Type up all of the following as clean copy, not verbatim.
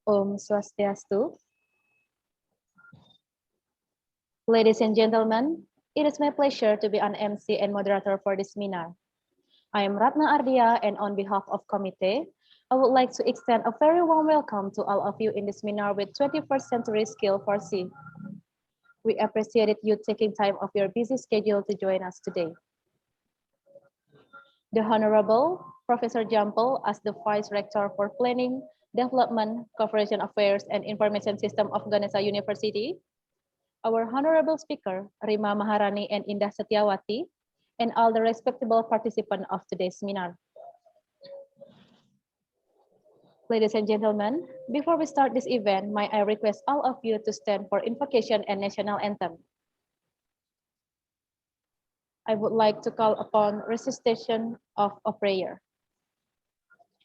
Om Swastiastu. Ladies and gentlemen, it is my pleasure to be an MC and moderator for this seminar. I am Ratna Ardhia, and on behalf of committee, I would like to extend a very warm welcome to all of you in this seminar with 21st Century Skill for C. We appreciate you taking time of your busy schedule to join us today. The Honorable Professor Jampol, as the Vice Rector for Planning, Development, Cooperation Affairs, and Information System of Ganesha University, our Honorable Speaker, Rima Maharani and Indah Setiawati, and all the respectable participants of today's seminar. Ladies and gentlemen, before we start this event, may I request all of you to stand for invocation and national anthem. I would like to call upon recitation of a prayer.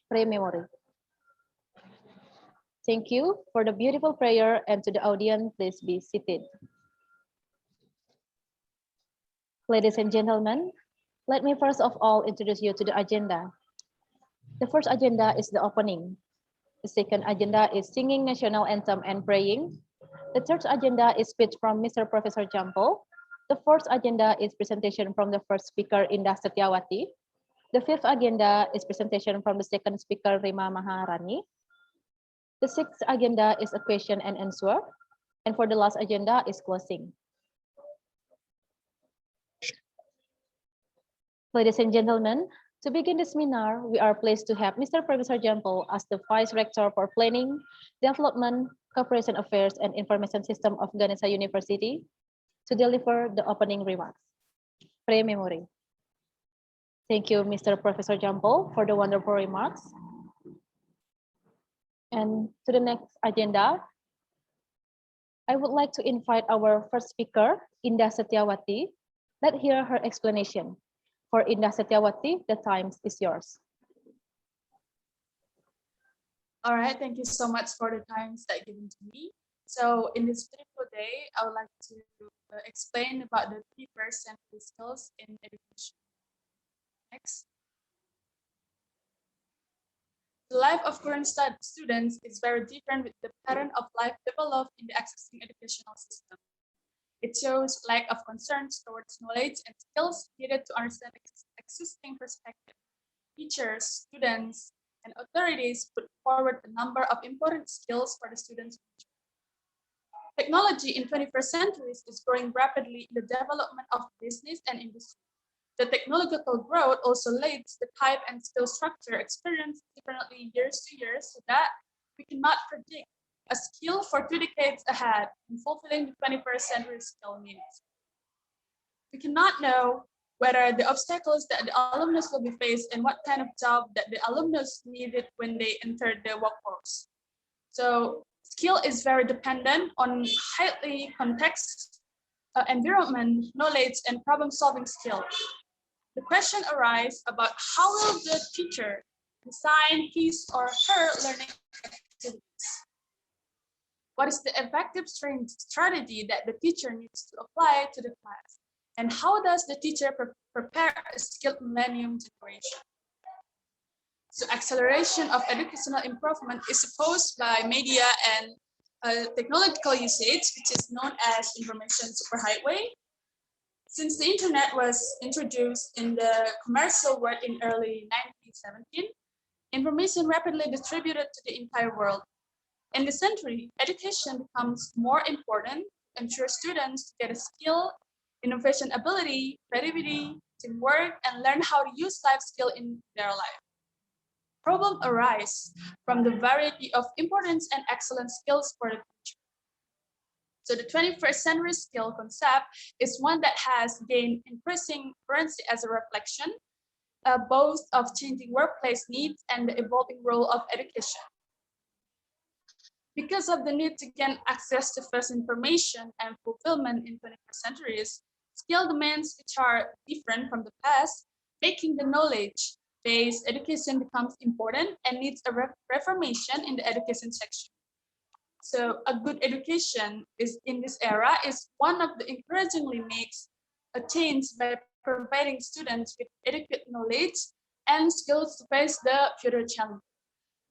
Pray memory. Thank you for the beautiful prayer, and to the audience, please be seated. Ladies and gentlemen, let me first of all introduce you to the agenda. The first agenda is the opening. The second agenda is singing national anthem and praying. The third agenda is speech from Mr. Professor Jampol. The fourth agenda is presentation from the first speaker, Indah Setiawati. The fifth agenda is presentation from the second speaker, Rima Maharani. The sixth agenda is a question and answer. And for the last agenda is closing. Ladies and gentlemen, to begin the seminar, we are pleased to have Mr. Professor Jampol as the Vice Rector for Planning, Development, Cooperation Affairs, and Information System of Ganesha University to deliver the opening remarks. Pray memory. Thank you, Mr. Professor Jampol, for the wonderful remarks. And to the next agenda, I would like to invite our first speaker, Indah Setiawati. Let's hear her explanation. For Indah Setiawati, the time is yours. All right, thank you so much for the times that given to me. So in this beautiful day, I would like to explain about the 21st century skills in education. Next. The life of current students is very different with the pattern of life developed in the existing educational system. It shows lack of concerns towards knowledge and skills needed to understand existing perspective. Teachers, students, and authorities put forward a number of important skills for the students. Technology in 21st centuries is growing rapidly in the development of business and industry. The technological growth also leads the type and skill structure experienced differently years to year, so that we cannot predict a skill for 2 decades ahead in fulfilling the 21st century skill needs. We cannot know whether the obstacles that the alumnus will be faced and what kind of job that the alumnus needed when they entered the workforce. So skill is very dependent on highly context, environment, knowledge, and problem-solving skills. The question arises about how will the teacher design his or her learning activities? What is the effective strategy that the teacher needs to apply to the class? And how does the teacher prepare a skilled millennium generation? So acceleration of educational improvement is supposed by media and technological usage, which is known as information superhighway. Since the internet was introduced in the commercial world in early 1917, information rapidly distributed to the entire world. In this century, education becomes more important, ensure students get a skill, innovation ability, creativity, teamwork, and learn how to use life skill in their life. Problems arise from the variety of importance and excellent skills for the future. So the 21st century skill concept is one that has gained increasing currency as a reflection, both of changing workplace needs and the evolving role of education. Because of the need to gain access to first information and fulfillment in 21st centuries, skill demands which are different from the past, making the knowledge-based education becomes important and needs a reformation in the education section. So a good education is in this era is one of the encouragingly makes a change by providing students with adequate knowledge and skills to face the future challenge.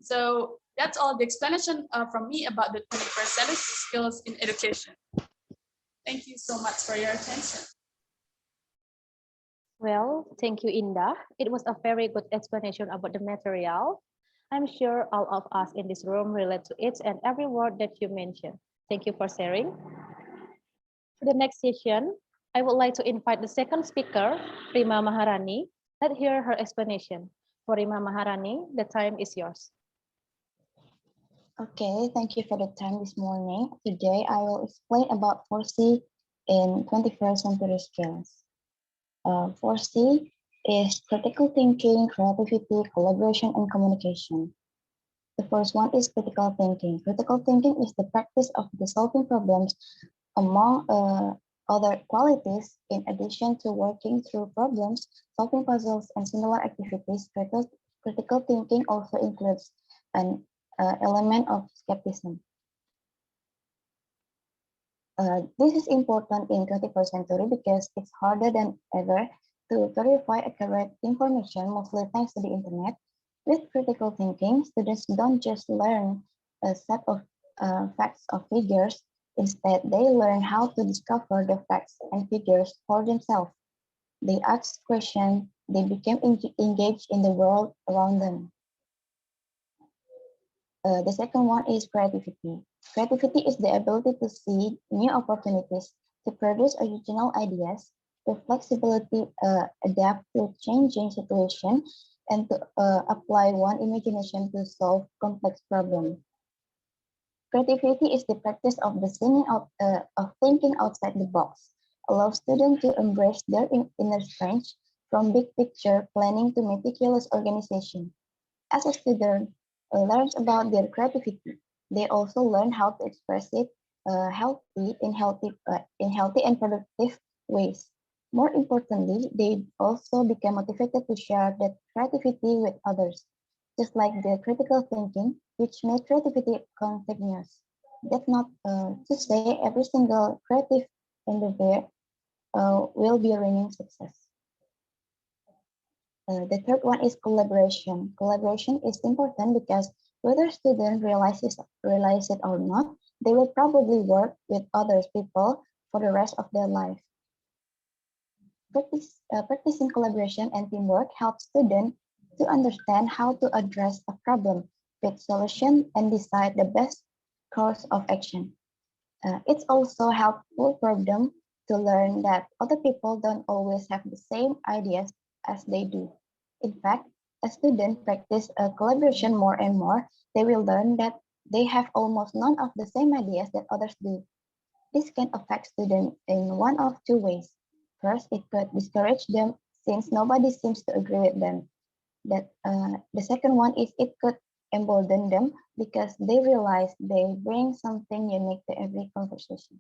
So That's all the explanation from me about the 21st century skills in education. Thank you so much for your attention. Well, thank you, Indah. It was a very good explanation about the material. I'm sure all of us in this room relate to each and every word that you mentioned. Thank you for sharing. For the next session, I would like to invite the second speaker, Rima Maharani. Let's hear her explanation. For Rima Maharani, the time is yours. Okay, thank you for the time this morning. Today I will explain about 4C in 21st century skills. 4C is critical thinking, creativity, collaboration, and communication. The first one is critical thinking. Critical thinking is the practice of solving problems among other qualities. In addition to working through problems, solving puzzles, and similar activities, critical thinking also includes an element of skepticism. This is important in 21st century because it's harder than ever to verify accurate information, mostly thanks to the internet. With critical thinking, students don't just learn a set of facts or figures. Instead, they learn how to discover the facts and figures for themselves. They ask questions, they become engaged in the world around them. The second one is creativity. Creativity is the ability to see new opportunities, to produce original ideas, the flexibility, adapt to changing situations, and to apply one imagination to solve complex problems. Creativity is the practice of of thinking outside the box, allow students to embrace their inner strength from big picture planning to meticulous organization. As a student learns about their creativity, they also learn how to express it in healthy and productive ways. More importantly, they also become motivated to share that creativity with others, just like the critical thinking, which makes creativity contagious. That's not to say every single creative endeavor will be a ringing success. The third one is collaboration. Collaboration is important because whether student realize it or not, they will probably work with other people for the rest of their life. Practicing collaboration and teamwork helps students to understand how to address a problem, pick solution, and decide the best course of action. It's also helpful for them to learn that other people don't always have the same ideas as they do. In fact, as students practice collaboration more and more, they will learn that they have almost none of the same ideas that others do. This can affect students in one of two ways. First, it could discourage them since nobody seems to agree with them. The second one is it could embolden them because they realize they bring something unique to every conversation.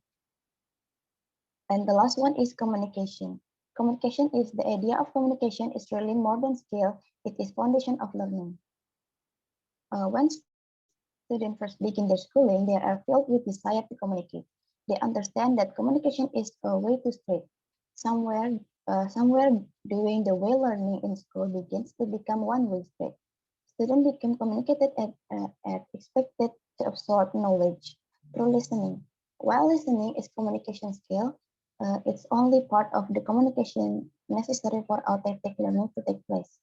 And the last one is communication. Communication is the idea of communication is really more than skill, it is foundation of learning. When students first begin their schooling, they are filled with desire to communicate. They understand that communication is a way to spread. Somewhere during the way learning in school begins to become one-way street. Students become communicated and expected to absorb knowledge through listening. While listening is communication skill, it's only part of the communication necessary for authentic learning to take place.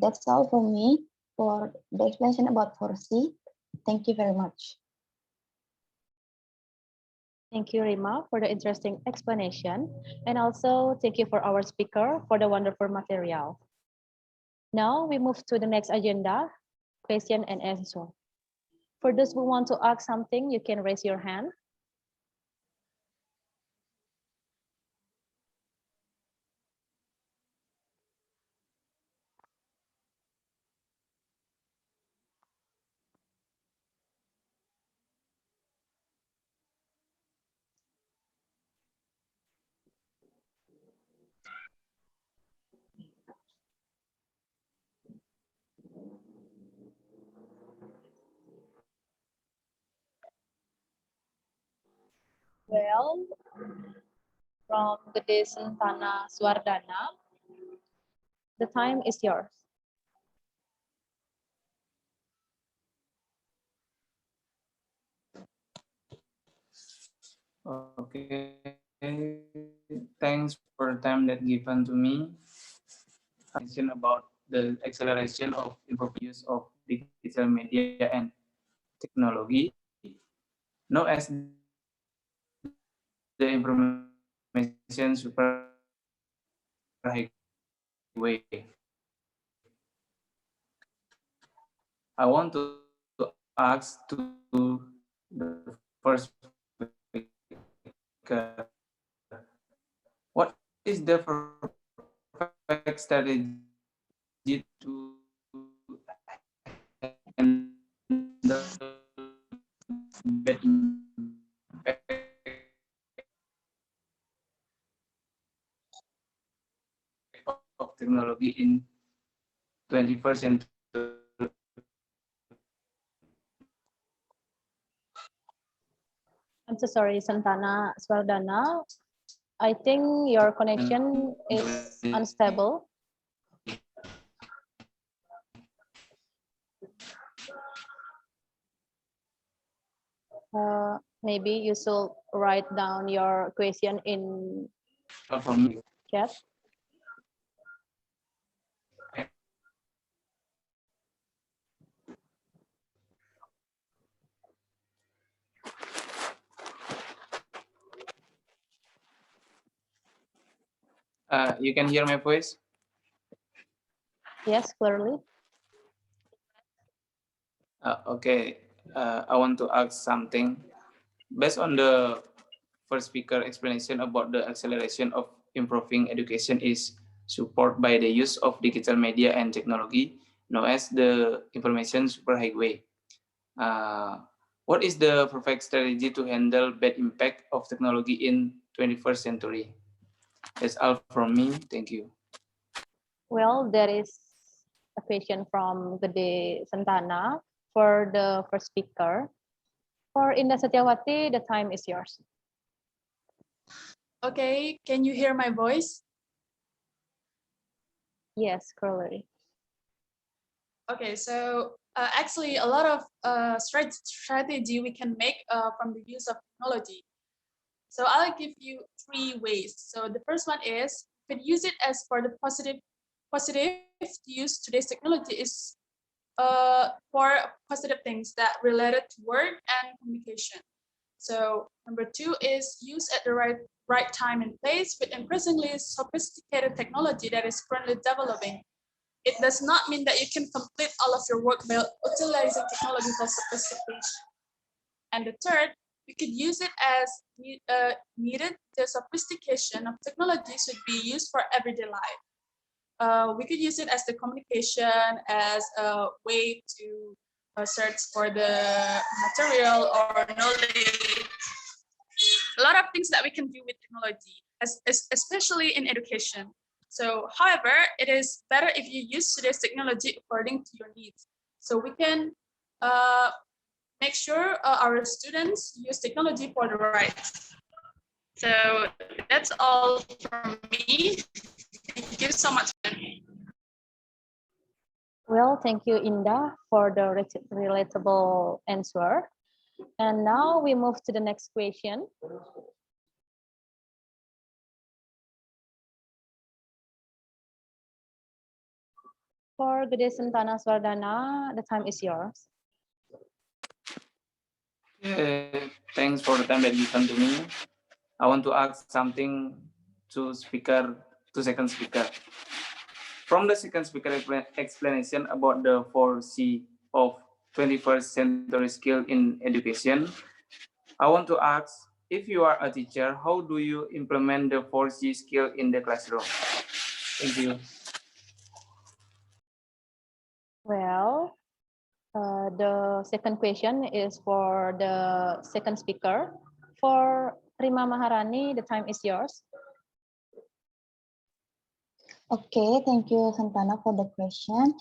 That's all for me for the explanation about 4C. Thank you very much. Thank you, Rima, for the interesting explanation. And also thank you for our speaker for the wonderful material. Now we move to the next agenda, question and answer. For those who want to ask something, you can raise your hand. Well, from Gede Sentana Suardana, the time is yours. Okay, thanks for the time that given to me. Mention about the acceleration of use of digital media and technology, known as the information superhighway. I want to ask to the first speaker, what is the perfect strategy to of technology in 21st century? I'm so sorry, Sentana, Suardana. I think your connection is unstable. Maybe you should write down your question in For me. chat. You can hear my voice? Yes, clearly. Okay, I want to ask something. Based on the first speaker explanation about the acceleration of improving education is supported by the use of digital media and technology, known as the information superhighway. What is the perfect strategy to handle bad impact of technology in 21st century? That's all from me. Thank you. Well, there is a question from Gede Sentana for the first speaker. For Indah Setiawati, the time is yours. Okay, can you hear my voice? Yes, clearly. Okay, so actually a lot of strategy we can make from the use of technology. So I'll give you 3 ways. So the first one is, you can use it as for the positive to use today's technology is for positive things that related to work and communication. So number 2 is use at the right time and place with increasingly sophisticated technology that is currently developing. It does not mean that you can complete all of your work by utilizing technological sophistication. And the third, we could use it as needed. The sophistication of technology should be used for everyday life. We could use it as the communication, as a way to search for the material or knowledge. A lot of things that we can do with technology, especially in education. So, however, it is better if you use today's technology according to your needs. So we can make sure our students use technology for the right. So that's all from me. Thank you so much. Well, thank you, Indah, for the relatable answer. And now we move to the next question. For Gede Sentana Suardana, the time is yours. Thanks for the time that you come to me. I want to ask something to second speaker. From the second speaker explanation about the 4C of 21st century skill in education, I want to ask, if you are a teacher, how do you implement the 4C skill in the classroom? Thank you. Well, the second question is for the second speaker. For Rima Maharani, the time is yours. Okay, thank you, Santana, for the question.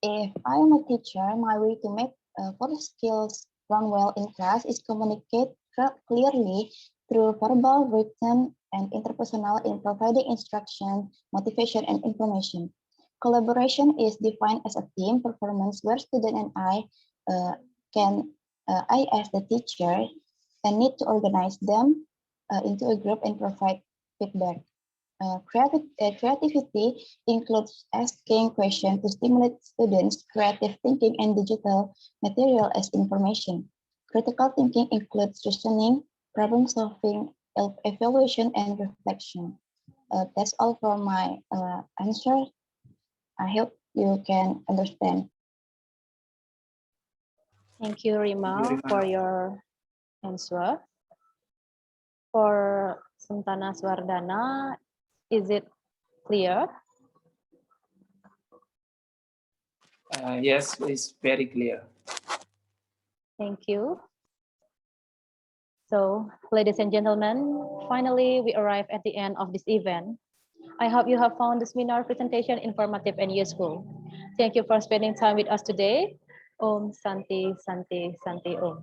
If I am a teacher, my way to make for skills run well in class is communicate clearly through verbal, written, and interpersonal in providing instruction, motivation, and information. Collaboration is defined as a team performance where student and I as the teacher, and need to organize them, into a group and provide feedback. Creativity includes asking questions to stimulate students' creative thinking and digital material as information. Critical thinking includes reasoning, problem solving, evaluation, and reflection. That's all for my answer. I hope you can understand. Thank you, Thank you, Rima, Rima. for your answer. For Sentana Suardana, is it clear? Yes, it's very clear. Thank you. So, ladies and gentlemen, finally we arrive at the end of this event. I hope you have found the seminar presentation informative and useful. Thank you for spending time with us today. Om Santi Santi Santi Om.